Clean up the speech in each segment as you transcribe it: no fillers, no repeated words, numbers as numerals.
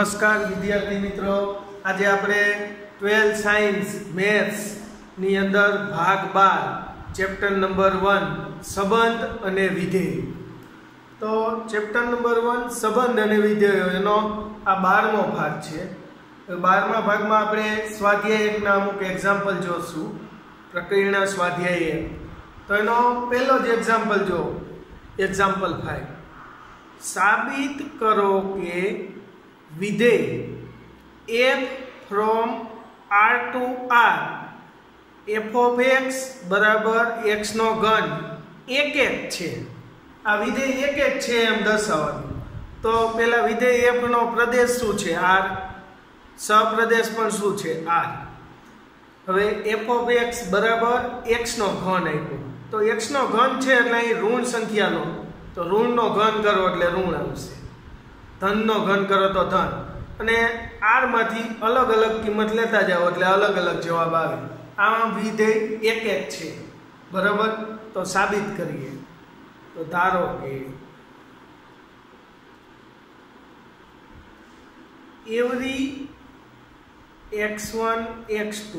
નમસ્કાર વિદ્યાર્થી મિત્રો, આજે આપણે 12 સાયન્સ મેથ્સ ની અંદર ભાગ 12 ચેપ્ટર નંબર 1 સંબંધ અને વિધેય. તો ચેપ્ટર નંબર 1 સંબંધ અને વિધેય એનો આ 12મો ભાગ છે. 12મા ભાગમાં આપણે સ્વાધ્યાય એકના અમુક એક્ઝામ્પલ જોશું. પ્રક્રિયા સ્વાધ્યાય 1, તો એનો પહેલો જ એક્ઝામ્પલ જો, એક્ઝામ્પલ 5. સાબિત કરો કે વિધેય f from r to r f of x બરાબર x નો ઘન એક છે. આ વિધેય એક છે એમ દર્શાવવાનું. તો પેલા વિધેય f નો પ્રદેશ શું છે? r. સહપ્રદેશ પણ શું છે? r. હવે f of x બરાબર x નો ઘન આપ્યો, તો x નો ઘન છે એટલે અહીં ઋણ સંખ્યાનો, તો ઋણ નો ઘન કરો એટલે ઋણ આવશે, ધન નો ઘન કરો તો ધન, અને r માંથી અલગ અલગ કિંમત લેતા જાઓ એટલે અલગ અલગ જવાબ આવે. આ વિધેય એક છે, બરાબર. તો સાબિત કરીએ. તો ધારો કે every x1 x2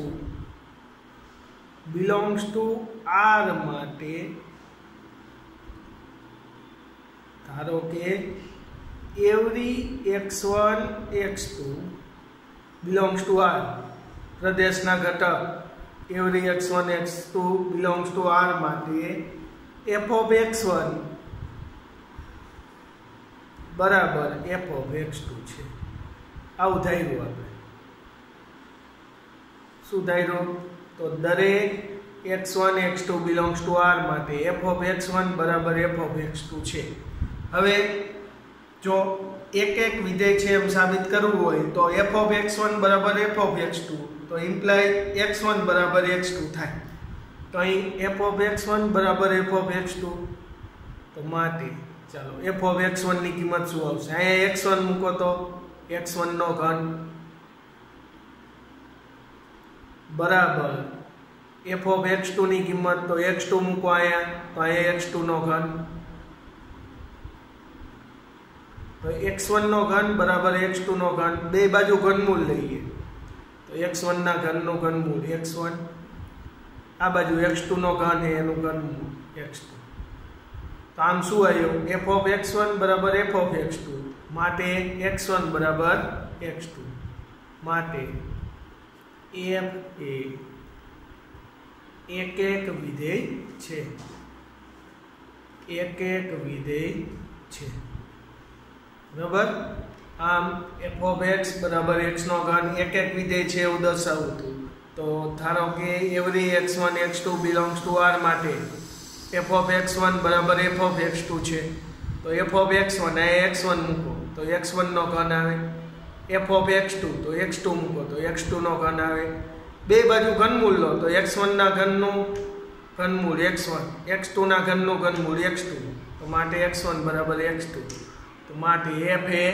belongs to r માટે ધારો કે every x1 x2 belongs to r, પ્રદેશના ઘટક every x1 x2 belongs to r માટે f of x1 બરાબર f of x2 છે. આવું ધાર્યું આપણે. શું ધાર્યું? તો દરેક x1 x2 belongs to r માટે f of x1 બરાબર f of x2 છે. હવે જો એક વિધેય છે એમ સાબિત કરવું હોય તો f of x1 બરાબર f of x2, તો ઇમ્પ્લાય x1 બરાબર x2 થાય. તો અહીં f of x1 બરાબર f of x2, તો માટે ચાલો f of x1 ની કિંમત શું આવશે? અહીંયા x1 મૂકો તો x1 નો ઘન બરાબર f of x2 ની કિંમત, તો x2 મૂકો અહીંયા, તો અહીંયા x2 નો ઘન, તો x1 નો ઘન બરાબર x2 નો ઘન. બે બાજુ ઘનમૂળ લઈએ તો x1 ના ઘનનું ઘનમૂળ x1, આ બાજુ x2 નો ઘન છે એનું ઘનમૂળ x2. તો આમ શું આવ્યું? f of x1 બરાબર f of x2 માટે x1 બરાબર x2 માટે f એ એક વિધેય છે. એક વિધેય છે, બરાબર. આમ f of x બરાબર x નો ઘન એક વિધેય છે એવું દર્શાવવું હતું. તો ધારો કે every x1 x2 belongs to r માટે f of x1 બરાબર f of x2 છે. તો f of x1 આ x1 મૂકો તો x1 નો ઘન આવે, f of x2 તો x2 મૂકો તો x2 નો ઘન આવે. બે બાજુ ઘનમૂળ લો તો x1 ના ઘનનું ઘનમૂળ x1, x2 ના ઘનનું ઘનમૂળ x2, તો માટે x1 બરાબર x2, તો માટે f એ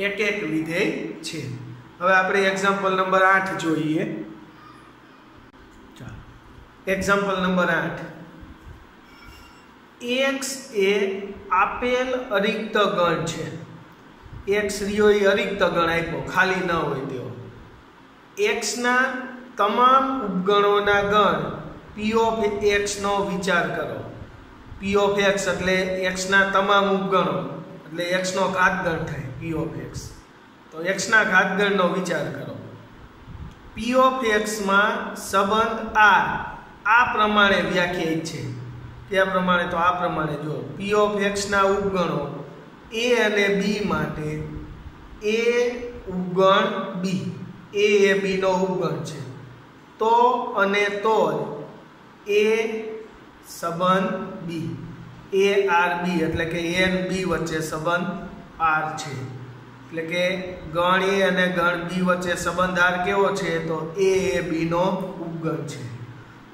એક વિધેય છે. હવે આપણે એક્ઝામ્પલ નંબર 8 જોઈએ. ચાલો એક્ઝામ્પલ નંબર 8. x એ આપેલ અરિક્ત ગણ છે. x રહ્યો એ અરિક્ત ગણ આપ્યો, ખાલી ન હોય તેવો. x ના તમામ ઉપગણોના ગણ p of x નો વિચાર કરો. p of x એટલે x ના તમામ ઉપગણો એટલે x નો ઘાતગણ થાય p of x. તો x ના ઘાતગણનો વિચાર કરો. p of x માં સંબંધ r આ પ્રમાણે વ્યાખ્યાયિત છે. કયા પ્રમાણે? તો આ પ્રમાણે જો p of x ના ઉપગણો a અને b માટે a ઉપગણ b, a A b નો ઉપગણ છે, તો અને તો a સંબંધ b, a r b એટલે કે a અને b વચ્ચે સંબંધ r છે. એટલે કે ગણ a અને ગણ b વચ્ચે સંબંધ r કેવો છે? તો a એ b નો ઉપગણ છે.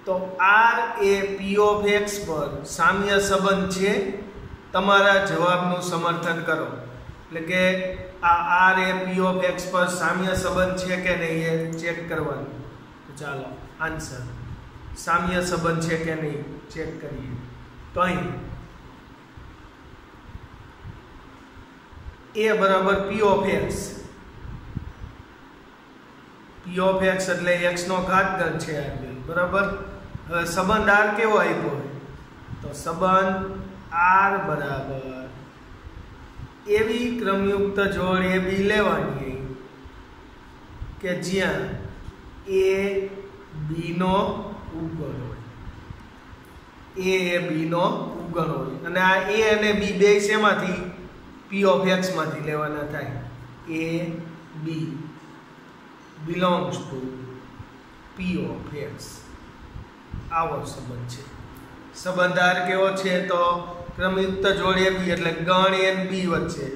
તો r A p of x પર સામ્ય સંબંધ છે. તમારા જવાબનું સમર્થન કરો. એટલે કે આ r A p of x પર સામ્ય સંબંધ છે કે નહીં એ ચેક કરવાનું. તો ચાલો આન્સર સામ્ય સંબંધ છે કે નહીં ચેક કરીએ. તો અહીં a બરાબર p of x p of x એટલે x નો ઘાતગણ છે r2 બરાબર। હવે સંબંધ r કેવો આપ્યો હોય તો સંબંધ r બરાબર એવી ક્રમયુક્ત જોડ AB લેવાની કે જ્યાં a b નો ઉગણ હોય, a એ b નો ઉગણ હોય અને આ a અને b બે શેમાંથી p ઓફ x માંથી લેવાના થાય। a b belongs to p of x આવો સંબંધ છે। સંબંધ r કેવો છે તો ક્રમયુક્ત જોડ AB એટલે ગણ a અને b વચ્ચે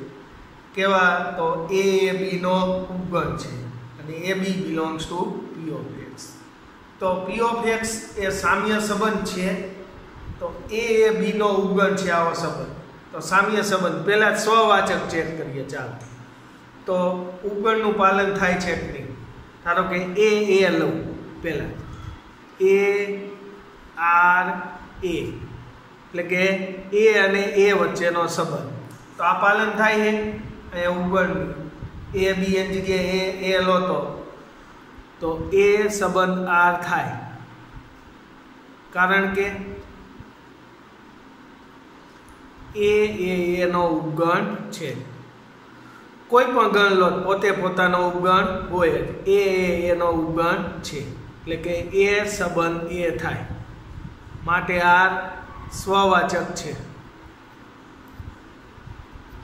કેવા તો a એ b નો ઉપગણ છે અને AB belongs to p of x। તો p of x એ સામ્ય સંબંધ છે તો a એ b નો ઉપગણ છે આવો સંબંધ। તો સામ્ય સંબંધ પહેલા સ્વવાચક ચેક કરીએ ચાલો। તો ઉપગણનું પાલન થાય છે કે નહીં ધારો કે a લઉં પહેલા a r a એટલે કે a અને a વચ્ચેનો સંબંધ તો આ પાલન થાય છે અહીંયા ઉપગણ a b ની જગ્યાએ a લો તો a સંબંધ r થાય કારણ કે a નો ઉપગણ છે। કોઈ પણ ગણ લો પોતે પોતાનો ઉપગણ હોય જ a નો ઉપગણ છે એટલે કે a સંબંધ a થાય માટે r સ્વવાચક છે,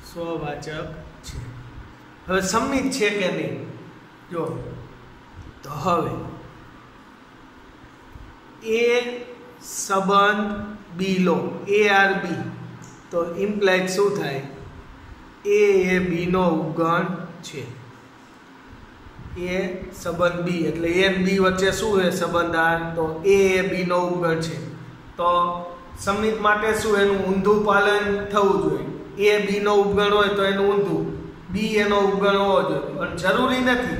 સ્વવાચક છે। હવે સંમિત છે કે નહીં જો તો હવે a સંબંધ b લો ar b તો ઇમ્પ્લાઇડ શું થાય a એ b નો ઉપગણ છે। a સંબંધ b એટલે a અને b વચ્ચે શું છે સંબંધ r તો a એ b નો ઉપગણ છે તો સંમિત માટે શું એનું ઊંધું પાલન થવું જોઈએ। a b નો ઉપગણ હોય તો એનું ઊંધું b એનો ઉપગણ હોવો જોઈએ પણ જરૂરી નથી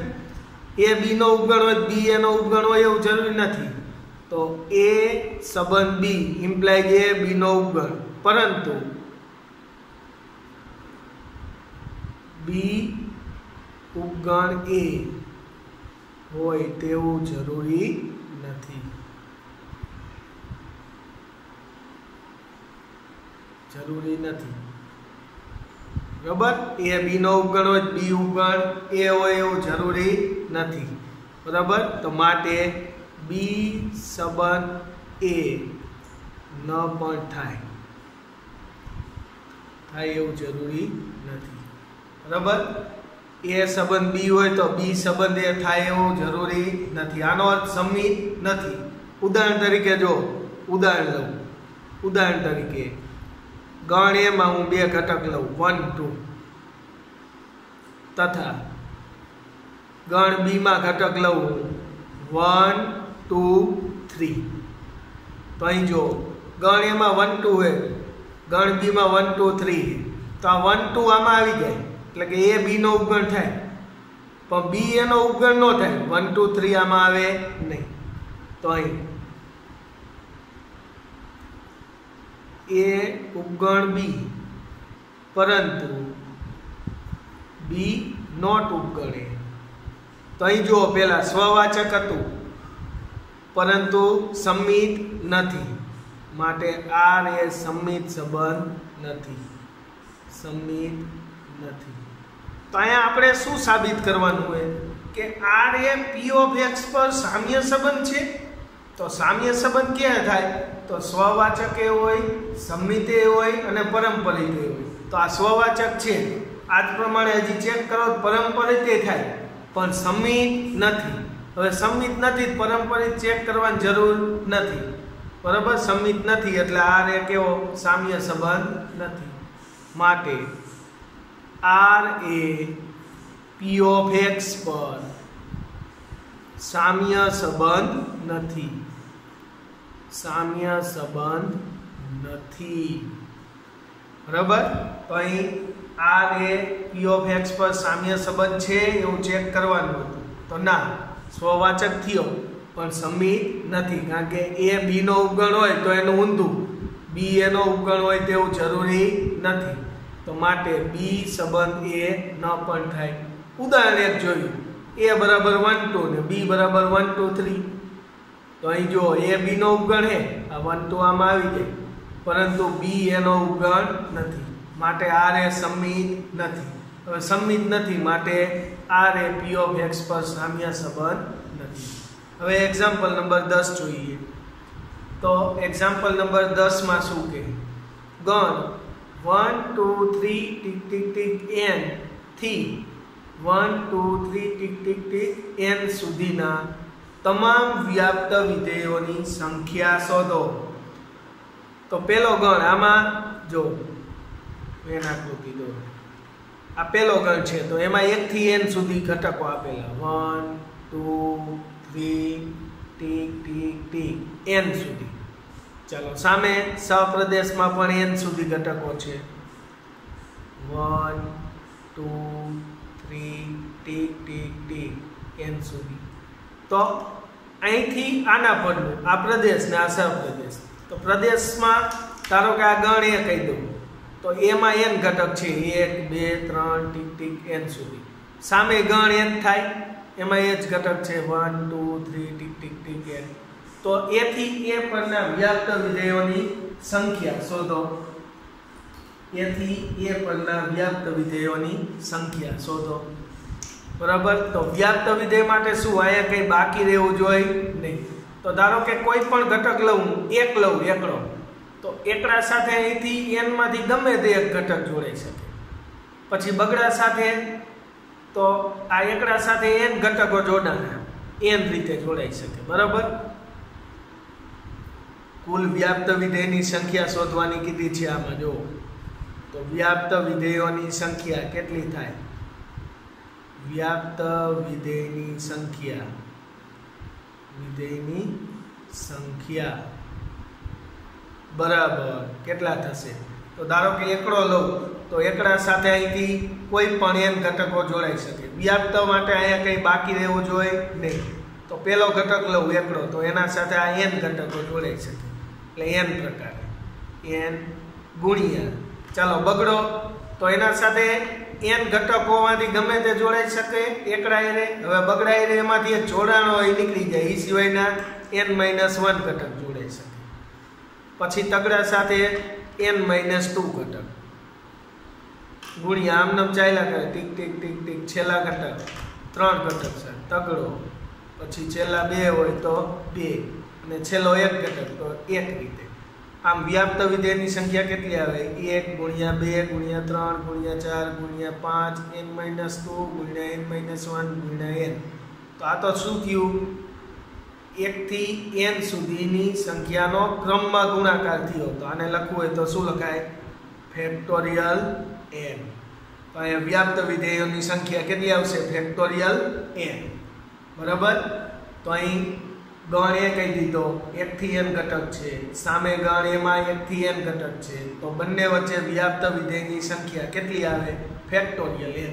a b નો ઉપગણ હોય b એનો ઉપગણ હોય એવું જરૂરી નથી। તો a સંબંધ b ઇમ્પ્લાઇઝ a b નો ઉપગણ પરંતુ b ઉપગણ a હોય તેવું જરૂરી નથી, જરૂરી નથી બરાબર। a b નો ઉપગણ હોય b ઉપગણ a હોય એવું જરૂરી નથી બરાબર। તો માટે b સંબંધ a ન પણ થાય એવું જરૂરી નથી બરાબર। a સંબંધ b હોય તો b સંબંધ a થાય એવું જરૂરી નથી। આનો અર્થ સંમિત નથી। ઉદાહરણ તરીકે જો ઉદાહરણ લઉં ઉદાહરણ તરીકે ગણ a માં હું બે ઘટક લઉં 1 2 તથા ગણ b માં ઘટક લઉં 1 2 3 તો અહીં જો ગણ a માં 1 2 है ગણ b માં 1 2 3 તો આ 1 2 આમાં આવી જાય એટલે કે a b નો ઉપગણ થાય પણ b એનો ઉપગણ ન થાય 1 2 3 આમાં આવે નહીં તો અહીં a ઉપગણ b પરંતુ b નોટ ઉપગણ a તો અહીં જુઓ પહેલા સ્વવાચક હતું પરંતુ સંમિત નથી માટે r એ સંમિત સંબંધ નથી, સંમિત નથી। તો અહીંયા આપણે શું સાબિત કરવાનું હોય કે r A p of x પર સામ્ય સંબંધ છે। તો સામ્ય સંબંધ ક્યાં થાય તો સ્વવાચક એ હોય સંમિત એ હોય અને પરંપરિત એ હોય। તો આ સ્વવાચક છે આ જ પ્રમાણે હજી ચેક કરો પરંપરિત એ થાય પણ સંમિત નથી। હવે સંમિત નથી પરંપરિત ચેક કરવાની જરૂર નથી બરાબર। સંમિત નથી એટલે r એ કેવો સામ્ય સંબંધ નથી માટે r A p of x પર સામ્ય સંબંધ નથી, સામ્ય સંબંધ નથી બરાબર। તો અહીં r A p of x પર સામ્ય સંબંધ છે એવું ચેક કરવાનું હતું તો ના સ્વવાચક થયો પણ સંમિત નથી કારણ કે a b નો ઉપગણ હોય તો એનું ઊંધું b એનો ઉપગણ હોય તેવું જરૂરી નથી તો માટે b સંબંધ a ન પણ થાય। ઉદાહરણ એક જોયું a બરાબર 1 2 ને b બરાબર 1 2 3 તો અહીં જો a b નો ઉપગણ હે આ 1 2 આમાં આવી જાય પરંતુ b એનો ઉપગણ નથી માટે r એ સમમિત નથી હવે સમમિત નથી માટે r A p of x પર સામ્ય સંબંધ નથી હવે એક્ઝામ્પલ નંબર 10 જોઈએ તો એક્ઝામ્પલ નંબર 10 માં શું કે ગણ 1 2 3 ટિક ટિક ટિક n થી 1 2 3 ટિક ટિક ટિક n સુધીના તમામ વ્યાપ્ત વિધેયોની સંખ્યા શોધો તો પેલો ગણ આમાં જો મેં આકૃતિ દો આ પેલો ગણ છે તો એમાં 1 થી n સુધી ઘટકો આપેલા 1 2 3 ટિક ટિક ટિક n સુધી ચાલો સામે સહપ્રદેશમાં પણ n સુધી ઘટકો છે 1 2 3 ટિક ટિક ટિક n સુધી તો અહીંથી આના પરનું આ પ્રદેશ ને આ સહપ્રદેશ તો પ્રદેશમાં ધારો કે આ ગણ એ કહી દઉં તો એમાં n ઘટક છે 1 2 3 ટિક ટિક n સુધી સામે ગણ n થાય એમાં એ જ ઘટક છે 1 2 3 ટિક ટિક ટિક n તો a થી a પરના વ્યાપ્ત વિધેયોની સંખ્યા શોધો a થી a પરના વ્યાપ્ત વિધેયોની સંખ્યા શોધો બરાબર તો વ્યાપ્ત વિધેય માટે શું આયા કઈ બાકી રહેવું જોઈએ નહીં તો ધારો કે કોઈ પણ ઘટક લઉં એકડો તો એકડા સાથે અહીંથી n માંથી ગમે તે એક ઘટક જોડાઈ શકે પછી બગડા સાથે તો આ એકડા સાથે n ઘટકો જોડાણા n રીતે જોડાઈ શકે બરાબર કુલ વ્યાપ્ત વિધેયની સંખ્યા શોધવાની કીધી છે આમાં જો તો વ્યાપ્ત વિધેયોની સંખ્યા કેટલી થાય વ્યાપ્ત વિધેયની સંખ્યા બરાબર કેટલા થશે તો ધારો કે એકડો લઉં તો એકડા સાથે અહીંથી કોઈ પણ n ઘટકો જોડાઈ શકે વ્યાપ્ત માટે અહીંયા કંઈ બાકી રહેવું જોઈએ નહીં તો પેલો ઘટક લઉં એકડો તો એના સાથે આ n ઘટકો જોડાઈ શકે એટલે n પ્રકારે n ગુણ્યા ચાલો બગડો તો એના સાથે n ઘટકોમાંથી ગમે તે જોડાઈ શકે એકડા એરે હવે બગડા એરે એમાંથી એક જોડાણો હોય નીકળી જાય એ સિવાયના n-1 ઘટક જોડાઈ શકે પછી તગડા સાથે n-2 ઘટક ગુણ્યા આમનામ ચાલ્યા કરે ટીક ટીક ટીક ટીક છેલ્લા ઘટક 3 ઘટક છે તગડો પછી છેલ્લા 2 હોય તો 2 અને છેલ્લો 1 ઘટક તો 1 રીતે આમ વ્યાપ્ત વિધેયની સંખ્યા કેટલી આવે 1 ગુણ્યા 2 ગુણ્યા 3 ગુણ્યા 4 ગુણ્યા 5 n-2 ગુણ્યા n-1 ગુણ્યા n તો આ તો શું થયું 1 થી n સુધીની સંખ્યાનો ક્રમમાં ગુણાકાર થયો તો આને લખવું હોય તો શું લખાય ફેક્ટોરિયલ n તો અહીંયા વ્યાપ્ત વિધેયોની સંખ્યા કેટલી આવશે ફેક્ટોરિયલ n બરાબર તો અહીં ગણ એ કહી દીધો 1 થી n ઘટક છે સામે ગણ એમાં 1 થી n ઘટક છે તો બંને વચ્ચે વ્યાપ્ત વિધેયની સંખ્યા કેટલી આવે ફેક્ટોરિયલ n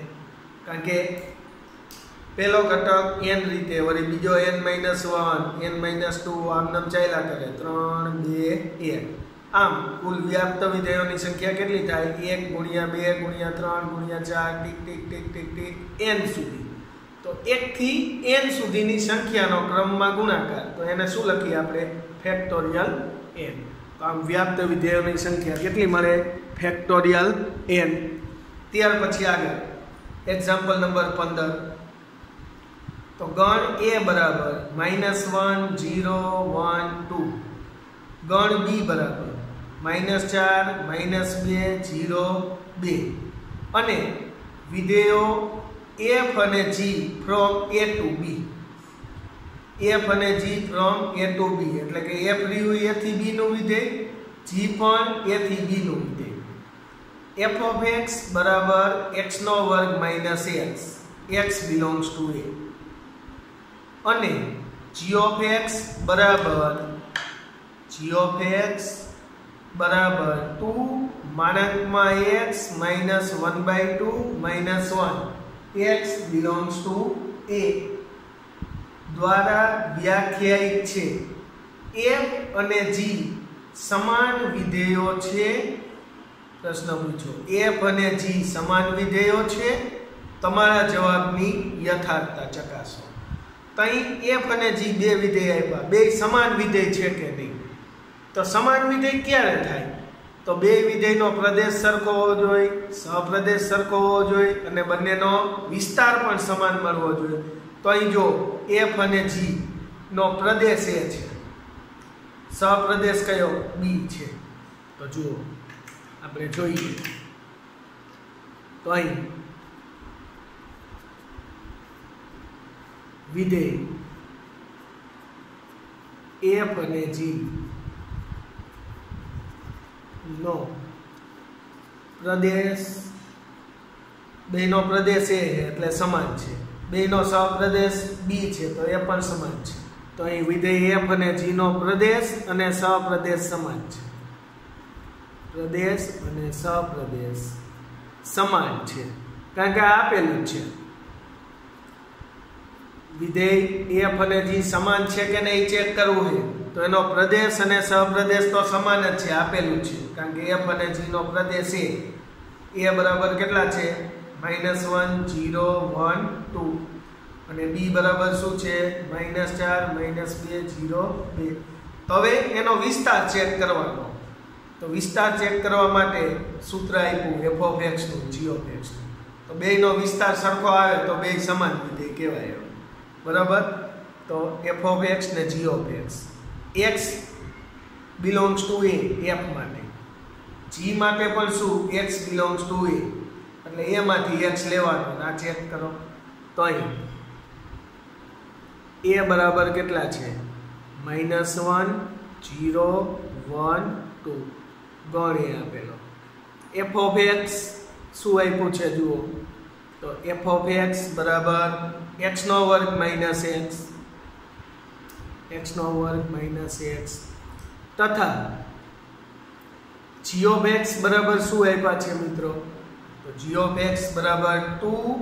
કારણ કે પેલો ઘટક n રીતે વળી બીજો n-1 n-2 આમ નામ ચાલ્યા કરે 3 2 1 આમ કુલ વ્યાપ્ત વિધેયોની સંખ્યા કેટલી થાય 1 ગુણ્યા 2 ગુણ્યા 3 ગુણ્યા 4 tick tick tick tick tick n સુધી તો 1 થી n સુધીની સંખ્યાનો ક્રમમાં ગુણાકાર તો એને શું લખીએ આપણે ફેક્ટોરિયલ n તો આમ વ્યાપ્ત વિધેયોની સંખ્યા કેટલી મળે ફેક્ટોરિયલ n ત્યાર પછી આગળ એક્ઝામ્પલ નંબર 15 તો ગણ a બરાબર -1 0 1 2 ગણ b બરાબર -4 -2 0 2 અને વિધેયો f અને g from a to b f અને g from a to b એટલે કે f રહ્યું a થી b નું વિધેય g પણ a થી b નું વિધેય f of x બરાબર x² - x x belongs to a અને g of x બરાબર 2 માનાંકમાં x -1/2 -1 x belongs to a દ્વારા વ્યાખ્યાયિત છે f અને g સમાન વિધેયો છે પ્રશ્ન પૂછો f અને g સમાન વિધેયો છે તમારા જવાબની યથાર્થતા ચકાસો. તો અહીં એફ અને જી બે વિધેય આપ્યા, બે સમાન વિધેય છે કે નહીં? તો સમાન વિધેય ક્યારે થાય? તો બે વિધેયનો પ્રદેશ સરખો હોવો જોઈએ, સહપ્રદેશ સરખો હોવો જોઈએ અને બંનેનો વિસ્તાર પણ સમાન મળવો જોઈએ. તો અહીં જો એફ અને જી નો પ્રદેશ એ છે, સહપ્રદેશ કયો? બી છે. તો જુઓ આપણે જોઈએ તો અહીં વિધેય એફ અને જી નો પ્રદેશ, બેનો પ્રદેશ એ એટલે સમાન છે, બેનો સહપ્રદેશ બી છે તો એ પણ સમાન છે. તો અહીં વિધેય એફ અને જી નો પ્રદેશ અને સહપ્રદેશ સમાન છે, પ્રદેશ અને સહપ્રદેશ સમાન છે કારણ કે આ આપેલું છે. વિધેય એફ અને જી સમાન છે કે નહીં ચેક કરવું છે તો એનો પ્રદેશ અને સહપ્રદેશ તો સમાન જ છે, આપેલું છે કારણ કે એફ અને જી નો પ્રદેશ એ બરાબર કેટલા છે? -1 0 1 2 અને બી બરાબર શું છે? -4 -2 0 2. તો હવે એનો વિસ્તાર ચેક કરવાનો. તો વિસ્તાર ચેક કરવા માટે સૂત્ર આપ્યું એફ ઓફ એક્સ નું, જી ઓફ એક્સ નું. તો બેયનો વિસ્તાર સરખો આવે તો બે સમાન વિધેય કહેવાય. બરાબર. તો એફ ઓફ એક્સ ને G of X, X belongs to A F માટે, જી માટે પણ શું? એક્સ બિલોંગ્સ ટુ એ એટલે એ માંથી એક્સ લેવાનો. આ ચેક કરો તો અહીં એ બરાબર કેટલા છે? -1 0 1 2 ગણ એ આપેલો. એફ ઓફ એક્સ શું આપ્યું છે જુઓ તો એફ ઓફ એક્સ બરાબર x નો વર્ગ માઇનસ x તથા g ઓફ x બરાબર શું આપ્યા છે મિત્રો? તો g ઓફ x બરાબર 2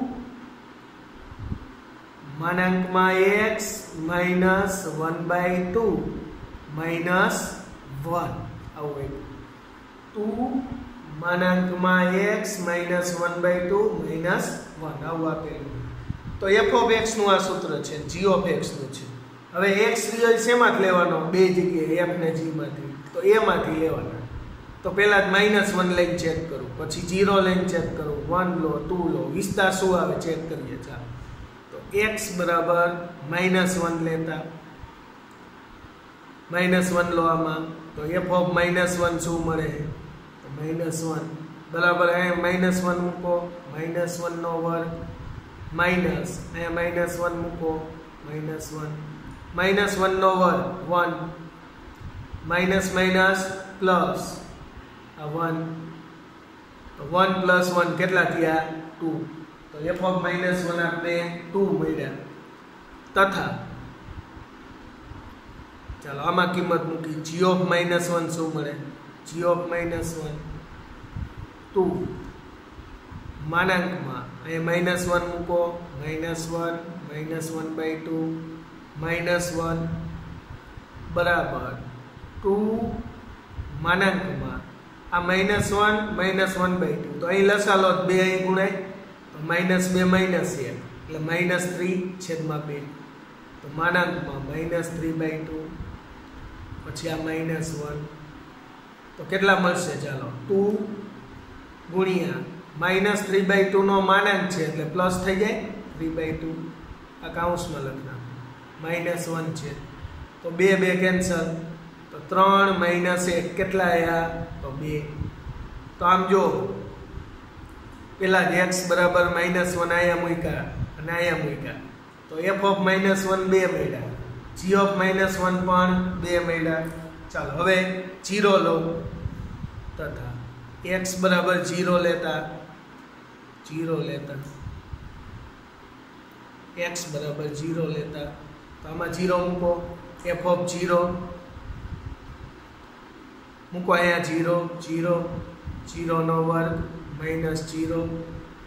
માનાંકમાં x માઇનસ 1/2 માઇનસ 1 આવું 2 માનાંકમાં x માઇનસ 1/2 માઇનસ 1 આવું આપેલું. તો f ઓફ x નું આ સૂત્ર છે, g ઓફ x નું છે. હવે x રિયલ શેમાંથી લેવાનો? બે જગ્યાએ f ને g માંથી. તો a માંથી લેવાના. તો પહેલા જ -1 લઈને ચેક કરું, પછી 0 લઈને ચેક કરું, 1 લો 2 લો, વિસ્તાર શું આવે ચેક કરીએ. ચાલો તો x બરાબર -1 લેતા -1 લો આમાં તો f ઓફ -1 શું મળે? તો -1 બરાબર અહીંયા -1 મૂકો, -1 નો વર્ગ માઇનસ અહીંયા -1 મૂકો, -1 -1 નો વર્ગ 1 માઇનસ માઇનસ પ્લસ આ 1 તો 1 પ્લસ 1 કેટલા થયા? 2. તો f ઓફ -1 આપણે 2 મળ્યા તથા ચાલો આમાં કિંમત મૂકી, g ઓફ -1 શું મળે? g ઓફ -1 2 માનાંકમાં અહીંયા -1 મૂકો, -1 -1/2 -1 બરાબર 2 માનાંકમાં આ -1 -1/2 તો અહીં લસાલો 2 અહીં ગુણાય તો -2 -1 એટલે -3/2 તો માનાંકમાં -3/2 પછી આ -1 તો કેટલા મળશે? ચાલો 2 ગુણ્યા -3/2 નો માનાંક છે એટલે પ્લસ થઈ જાય 3/2 આ કાઉન્સમાં લખના -1 છે તો 2 2 કેન્સલ તો 3 -1 કેટલા આયા? તો 2. તો આમ જો પેલા x બરાબર -1 આયા મૂક્યા અને આયા મૂક્યા તો f ઓફ -1 2 મળ્યા, g ઓફ -1 પણ 2 મળ્યા. ચાલો હવે 0 લો તથા x બરાબર 0 લેતા x બરાબર 0 લેતા તો આમાં 0 મૂકો, f ઓફ 0 મૂકો અહીંયા 0 0 નો વર્ગ -0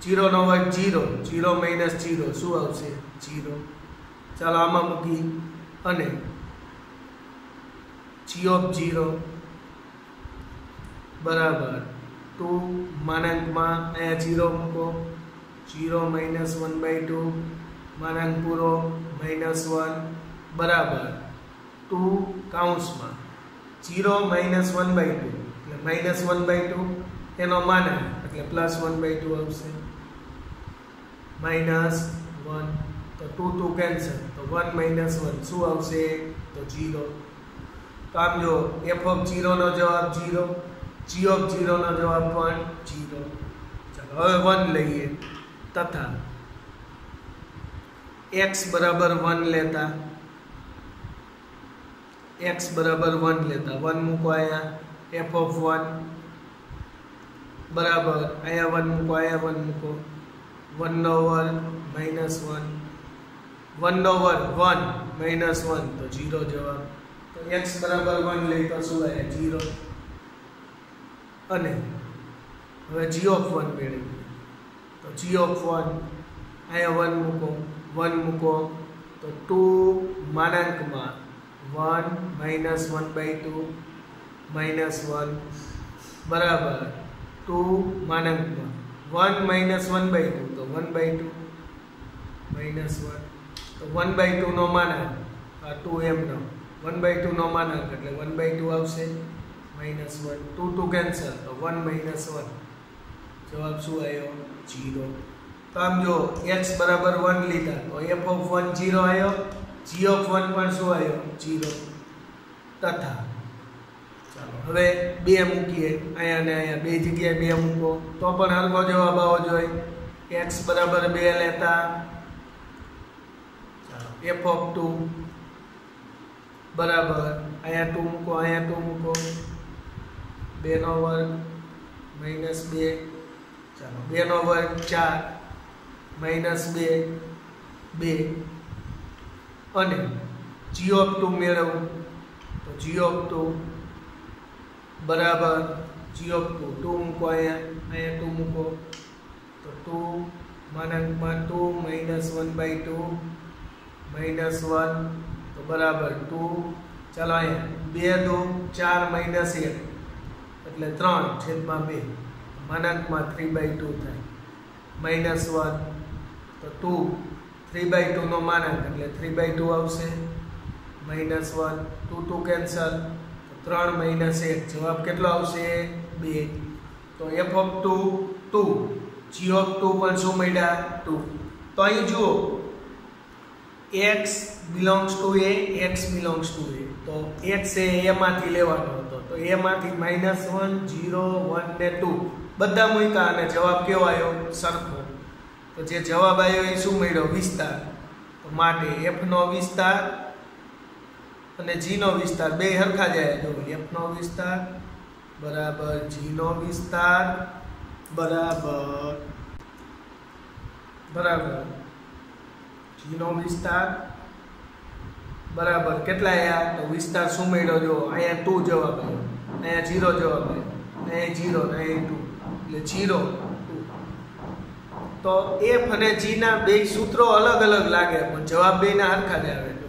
0 નો વર્ગ 0 0 -0 શું આવશે? 0. ચાલો આમાં મૂકી અને g ઓફ 0 બરાબર 2 માનાંકમાં અહીંયા 0 મૂકો 0 માઇનસ 1/2 માનાંક પૂરો -1 બરાબર 2 કૌંસમાં 0 માઇનસ 1/2 એટલે -1/2 એનો માનાંક એટલે +1/2 આવશે -1 તો 2 કેન્સલ તો 1 - 1 શું આવશે તો 0 તો આમ જો f(0) નો જવાબ 0 g(0) નો જવાબ પણ 0 ચાલો હવે 1 લઈએ તથા x બરાબર 1 લેતા x બરાબર 1 લેતા 1 મૂકો આયા f(1) બરાબર આયા 1 મૂકો આયા 1 મૂકો 1 નો વર્ગ -1 1 નો વર્ગ 1 -1 તો 0 જવાબ તો x બરાબર 1 લઈ તો શું આવે 0 અને હવે g(1) મેળવીએ તો g(1) આયા 1 મૂકો તો 2 માનાંકમાં 1 - 1/2 -1 બરાબર 2 માનાંકમાં 1 - 1/2 તો 1/2 -1 તો 1/2 નો માનાંક આ 2m નો 1/2 નો માનાંક એટલે 1/2 આવશે -1 2 કેન્સલ તો 1 - 1 જવાબ શું આવ્યો 0 તો આમ જો x બરાબર 1 લીધા તો f(1) 0 આવ્યો g(1) પણ શું આવ્યો 0 તથા ચાલો હવે 2 મૂકીએ અહીંયા ને અહીંયા બે જગ્યાએ 2 મૂકો તો પણ હરખો જવાબ આવવો જોઈએ x બરાબર 2 લેતા ચાલો f(2) બરાબર અહીંયા 2 મૂકો અહીંયા 2 મૂકો 2 નો વર્ગ -2 ચાલો 2 નો વર્ગ 4 -2 2 અને g(2) મેળવવું તો g(2) બરાબર g(2) 2 મૂકો અહીંયા 2 મૂકો તો 2 માનાંકમાં 2 - 1/2 -1 તો બરાબર 2 ચાલો અહીંયા 2 2 4 -1 એટલે 3/2 માનાંકમાં 3/2 થાય -1 તો 2 3/2 નો માનાંક એટલે 3/2 આવશે -1 2 કેન્સલ તો 3 - 1 જવાબ કેટલો આવશે 2 તો f(2) 2 g(2) પણ શું મળ્યા 2 તો અહીં જુઓ x belongs to a x belongs to a તો x એ a માંથી લેવાનો હતો તો a માંથી -1 0 1 ને 2 બધા મૂક્યા અને જવાબ કેવો આવ્યો સરખો તો જે જવાબ આવ્યો એ શું મળ્યો વિસ્તાર તો માટે f નો વિસ્તાર અને g નો વિસ્તાર બે સરખા જાય જો f નો વિસ્તાર બરાબર g નો વિસ્તાર બરાબર g નો વિસ્તાર બરાબર કેટલા આયા તો વિસ્તાર શું મળ્યો જો અહીંયા 2 જવાબ આવ્યો અહીંયા 0 જવાબ આવ્યો અહીંયા 0 અહીંયા 2 એટલે 0 2 તો f અને g ના બે સૂત્રો અલગ અલગ લાગે પણ જવાબ બેના સરખા જ આવે જો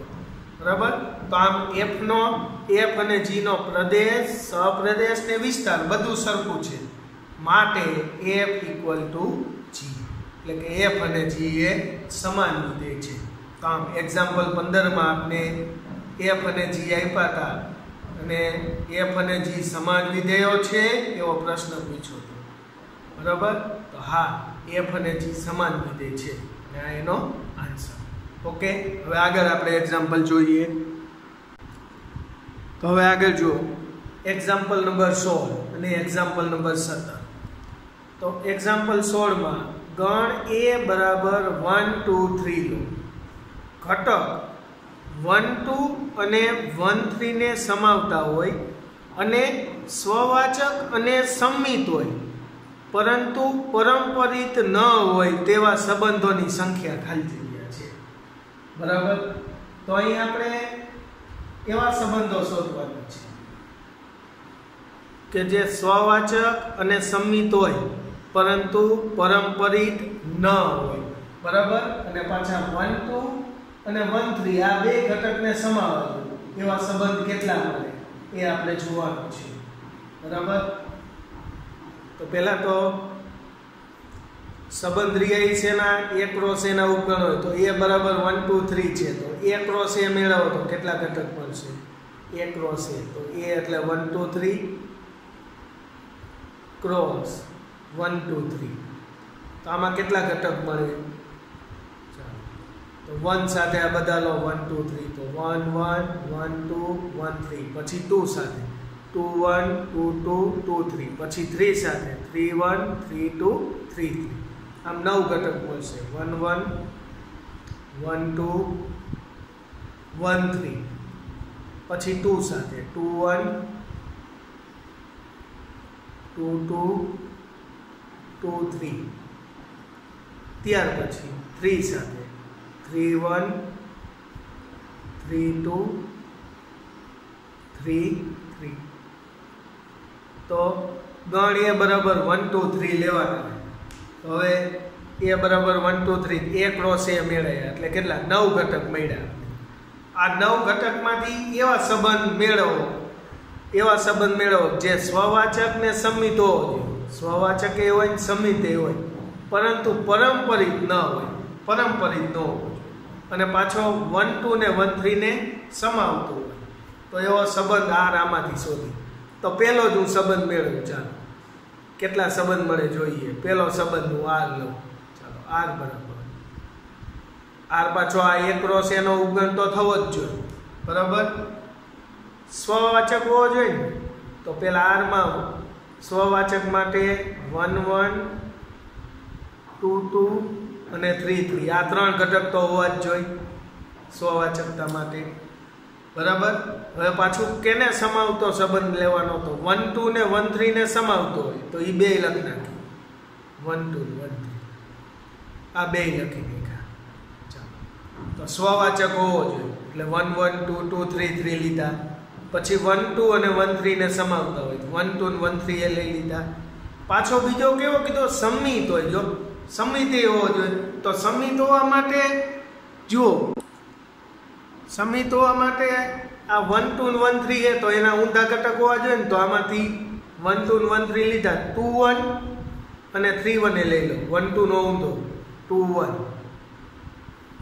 બરાબર તો આમ f અને g નો પ્રદેશ સહપ્રદેશ ને વિસ્તાર બધું સરખું છે માટે f = g એટલે કે f અને g એ સમાન વિધેય છે તો આમ એક્ઝામ્પલ 15 માં આપણે f અને g આપ્યા હતા અને f અને g સમાન વિધેયો છે એવો પ્રશ્ન પૂછ્યો હતો બરાબર તો હા f અને g સમાન વિધેય છે અને આ એનો આન્સર ઓકે હવે આગળ આપણે એક્ઝામ્પલ જોઈએ તો હવે આગળ જુઓ એક્ઝામ્પલ નંબર 16 અને એક્ઝામ્પલ નંબર 17 તો એક્ઝામ્પલ 16 માં ગણ a બરાબર 1 2 3 લો ઘટક 1 2 અને 1 3 ને સમાવતા હોય અને સ્વવાચક અને સંમિત હોય પરંતુ પરંપરિત ન હોય તેવા સંબંધોની સંખ્યા ખાલી જગ્યા છે બરાબર તો અહીં આપણે એવા સંબંધો શોધવાના છે કે જે સ્વવાચક અને સંમિત હોય પરંતુ પરંપરિત ન હોય બરાબર અને પાછા 1 2 અને 1 3 આ બે ઘટકને સમાવે એવા સંબંધ કેટલા મળે એ આપણે જોવાનું છે બરાબર તો પહેલા તો સંબંધ રિયાઈ શેના એ ક્રોસ એના ઉપગણ હોય તો એ બરાબર 1 2 3 છે તો એ ક્રોસ એ મેળવો તો કેટલા ઘટક મળશે એ ક્રોસ એ તો એ એટલે 1 2 3 ક્રોસ 1 2 3 તો આમાં કેટલા ઘટક મળે તો 1 સાથે આ બધા લો 1 2 3 તો 1 1 1 2 1 3 પછી 2 સાથે 2 1 2 2 2 3 પછી 3 સાથે 3 1 3 2 3 3 આમ 9 ઘટક મળશે 1 1 1 2 1 3 પછી 2 સાથે 2 1 2 2 2 3 ત્યાર પછી 3 સાથે 3 1 3 2 3 3 તો ગણ એ બરાબર 1 2 3 લેવાના તો હવે એ બરાબર 1 2 3 એ ક્રોસ એ મેળવ્યા એટલે કેટલા 9 ઘટક મળ્યા આ 9 ઘટકમાંથી એવા સંબંધ મેળવો જે સ્વવાચક ને સમિત હોવો જોઈએ સ્વવાચક એ હોય ને સમિત એ હોય પરંતુ પરંપરિત ન હોય પરંપરિત ન હોય અને પાછો 1 2 ને 1 3 ને સમાવતો હોય તો એવો સંબંધ આમાંથી શોધી તો પહેલો જ હું સંબંધ મેળવું ચાલો કેટલા સંબંધ મળે જોઈએ પહેલો સંબંધ હું આર લઉં ચાલો આર બરાબર આર પાછો આ એક ક્રોસ એનો ઉપગણ તો થવો જ જોઈએ બરાબર સ્વવાચક હોવો જોઈએ ને તો પેલા આરમાં સ્વવાચક માટે 1 1 2 2 અને 3 3 આ 3 ઘટક તો હોવા જ જોઈએ સ્વવાચકતા માટે બરાબર હવે પાછું કેને સમાવતો સંબંધ લેવાનો તો 1 2 ને 1 3 ને સમાવતો હોય તો એ બે લખી નાખી 1 2 1 3 આ બે લખી નાખ્યા ચાલો તો સ્વવાચક હોવો જોઈએ એટલે 1 1 2 2 3 3 લીધા પછી 1 2 અને 1 3 ને સમાવતા હોય 1 2 અને 1 3 એ લઈ લીધા પાછો બીજો કેવો કીધો સમિત હોય જો સમિત હોવો જોઈએ તો સમિત હોવા માટે જુઓ સમિત હોવા માટે આ 1 2 અને 1 3 એ તો એના ઊંધા ઘટક હોવા જોઈએ ને તો આમાંથી 1 2 અને 1 3 લીધા 2 1 અને 3 1 એ લઈ લો 1 2 નો ઊંધો 2 1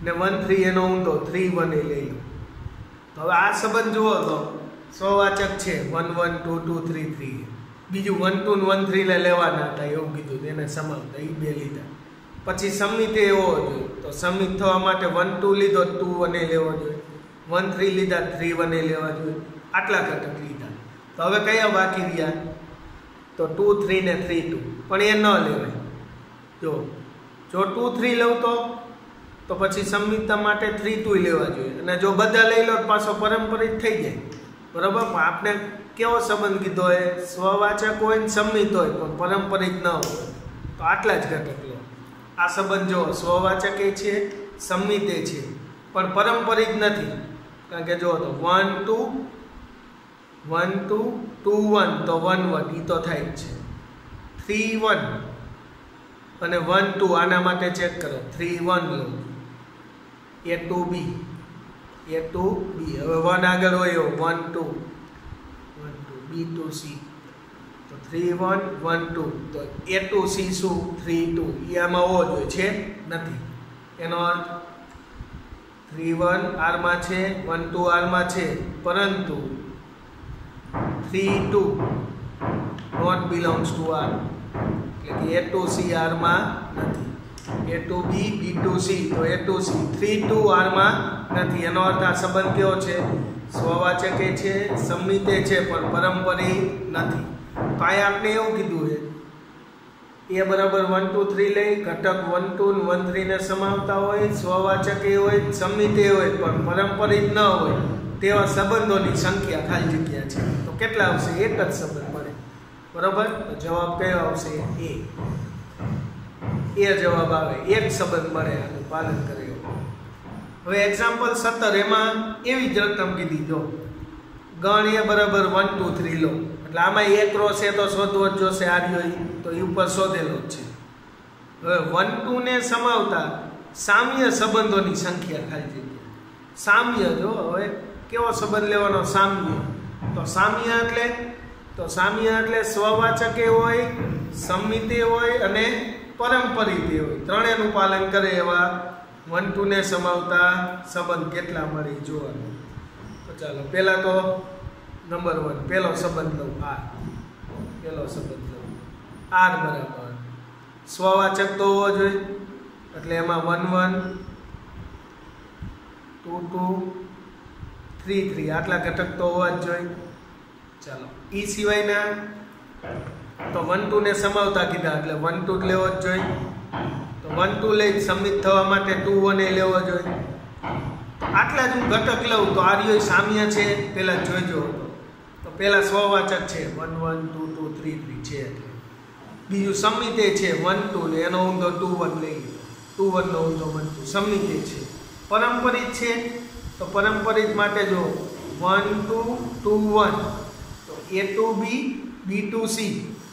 ને 1 3 એનો ઊંધો 3 1 એ લઈ લો તો હવે આ સંબંધ જુઓ તો સ્વવાચક છે 1 1 2 2 3 3 બીજું 1 2 અને 1 3 ને લેવાના હતા એવું કીધું એને સમાવતા એ બે લીધા પછી સમિત એવો જોઈએ તો સમિત થવા માટે 1 2 લીધો 2 1 એ લેવો જોઈએ 1 3 લીધા 3 1 એ લેવા જોઈએ આટલા ઘટક લીધા તો હવે કયા બાકી રહ્યા તો 2 3 ને 3 2 પણ એ ન લેવાય જો 2 3 લઉં તો પછી સમિતતા માટે 3 2 લેવા જોઈએ અને જો બધા લઈ લો તો પાછો પરંપરિત થઈ જાય બરાબર પણ આપણે કેવો સંબંધ કીધો એ સ્વવાચક હોય ને સમિત હોય પણ પરંપરિત ન હોય તો આટલા જ ઘટક લો આ સંબંધ જો સ્વવાચક એ છે સમિત એ છે પણ પરંપરિત નથી કારણ કે જો તો 1 2 1 2 2 1 તો 1 1 એ તો થાય જ છે 3 1 અને 1 2 આના માટે ચેક કરો 3 1 લો એ 2 b એ 2 b હવે 1 આગળ હોય 1 2 b to c તો 3 1 1 2 તો a to c શું 3 2 એ આમાં હોવો જોઈએ છે નથી એનો અર્થ 3 1 r માં છે 1 2 r માં છે પરંતુ 3 2 not belongs to r એટલે કે a to c r માં નથી a to b b to c તો a to c 3 2 r માં નથી એનો અર્થ આ સંબંધ કેવો છે સ્વવાચક એ છે સમિત એ છે પણ પરંપરિત નથી તો આ આપણે એવું કીધું છે એ બરાબર 1 2 3 લઈ ઘટક 1 2 અને 1 3 ને સમાવતા હોય સ્વવાચક એ હોય સમિત એ હોય પણ પરંપરિત ન હોય તેવા સંબંધોની સંખ્યા ખાલી જગ્યા છે તો કેટલા આવશે એક જ સંબંધ મળે બરાબર તો જવાબ કયો આવશે એ જવાબ આવે એક સંબંધ મળે આનું પાલન કરે હવે એક્ઝામ્પલ 17 એમાં એવી જ રકમ કીધી જો ગણ એ બરાબર 1 2 3 લો એટલે આમાં એક ક્રોસ એ તો શોધવો જ જોશે આર્યો તો એ ઉપર શોધેલો જ છે હવે 1 2 ને સમાવતા સામ્ય સંબંધોની સંખ્યા ખાલી જગ્યા સામ્ય જો હવે કેવો સંબંધ લેવાનો સામ્ય એટલે સ્વવાચક એ હોય સમિત એ હોય અને પરંપરિત હોય, ત્રણેયનું પાલન કરે એવા 1 2 ને સમાવતા સંબંધ કેટલા મળે જોવાનું. તો ચાલો પહેલા તો નંબર 1 પહેલો સંબંધ લઉં આર. પહેલો સંબંધ લઉં આર બરાબર સ્વવાચક તો હોવો જોઈએ, એટલે એમાં 1 1 2 2 3 3 આટલા ઘટક તો હોવા જ જોઈએ. ચાલો એ સિવાયના તો 1 2 ને સમાવતા કીધા એટલે 1 2 લેવો જ જોઈએ. તો 1 2 લઈ સમિત થવા માટે 2 1 એ લેવો જોઈએ. આટલા જ હું ઘટક લઉં તો આર્યો સામ્ય છે પહેલાં જોઈજો. તો પહેલાં સ્વવાચક છે 1 1 2 2 3 3 છે, એટલે બીજું સમિતે છે 1 2 ને એનો ઊંધો 2 1 લઈ લો. 2 1 નો ઊંધો 1 2 સમિતે છે. પરંપરિત છે તો પરંપરિત માટે જો 1 2 2 1 તો a to b b to c,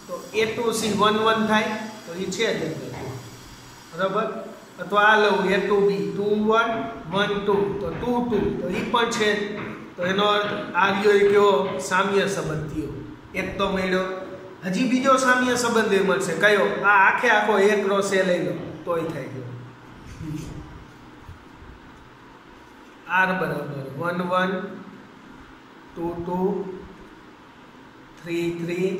તો a to c 1 1 થાય તો એ છે જ બરાબર. અથવા આ લઉં a to b 2 1 1 2 તો 2 2 તો એ પણ છે. તો એનો અર્થ આર્યો કયો સામ્ય સંબંધ થયો. એક તો મળ્યો, હજી બીજો સામ્ય સંબંધ એ મળશે કયો આ આખે આખો એક રો સે લઈ લો તોય થઈ ગયો. આર બરાબર 1 1 2 2 3 3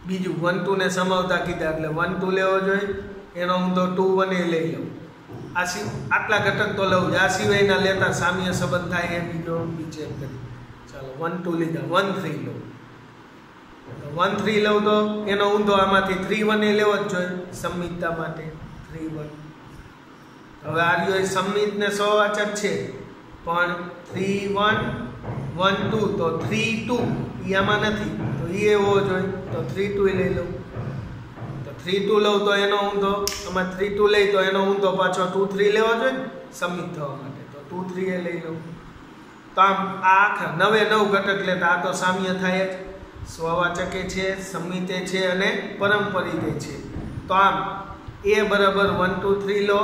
બીજું 1 2 ને સમાવતા કીધા એટલે 1 2 લેવો જોઈએ, એનો ઊંધો 2 1 એ લઈ લઉં. આટલા ઘટક તો લઉં જ. આ સિવાયના લેતા સામ્ય સંબંધ થાય એ બીજો વિચાર કરી. ચાલો 1 2 લીધા 1 3 લઉં. 1 3 લઉં તો એનો ઊંધો આમાંથી 3 1 એ લેવો જ જોઈએ સંમિતતા માટે 3 1. હવે આર્યો એ સંમિત ને સ્વવાચક છે પણ 3 1 1 2 તો 3 2 એ આમાં નથી તો એ હોવો જોઈએ. તો 3 2 એ લઈ લઉં. તો 3 2 લઉં તો એનો ઊંધો આમાં 3 2 લઈ તો એનો ઊંધો પાછો 2 3 લેવો જોઈએ સંમિત થવા માટે. તો 2 3 એ લઈ લઉં. તો આમ આ આખા 9 9 ઘટક લેતા આ તો સામ્ય થાય જ. સ્વવાચકે છે, સંમિતે છે અને પરંપરિતે છે. તો આમ a બરાબર 1 2 3 લો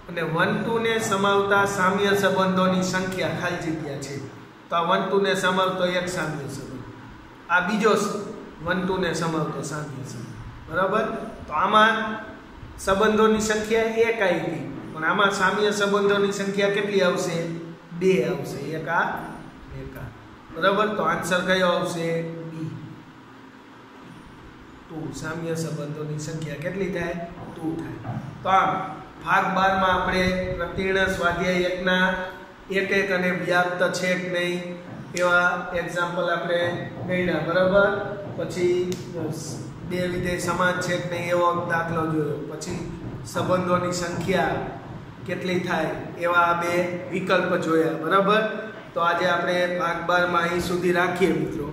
અને 1 2 ને સમાવતા સામ્ય સંબંધોની સંખ્યા ખાલી જગ્યા છે. તો આ 1 2 ને સમાવતો એક સામ્ય સંબંધ, આ બીજો 1 2 ને સમાવતો સામ્ય સંબંધ બરાબર. તો આમાં સંબંધોની સંખ્યા એક આવી હતી પણ આમાં સામ્ય સંબંધોની સંખ્યા કેટલી આવશે 2 આવશે. એક આ બરાબર. તો આન્સર કયો આવશે બી 2. સામ્ય સંબંધોની સંખ્યા કેટલી થાય 2 થાય. તો આમ ભાગ 12 માં આપણે પ્રકીર્ણ સ્વાધ્યાય 1 ના એક એક અને વ્યાપ્ત છે કે નહીં એવા એક્ઝામ્પલ આપણે ગણ્યા બરાબર. પછી બે વિધેય સમાન છે કે નહીં એવો દાખલો જોયો. પછી સંબંધોની સંખ્યા કેટલી થાય એવા બે વિકલ્પ જોયા બરાબર. તો આજે આપણે ભાગ 12 માં અહીં સુધી રાખીએ મિત્રો.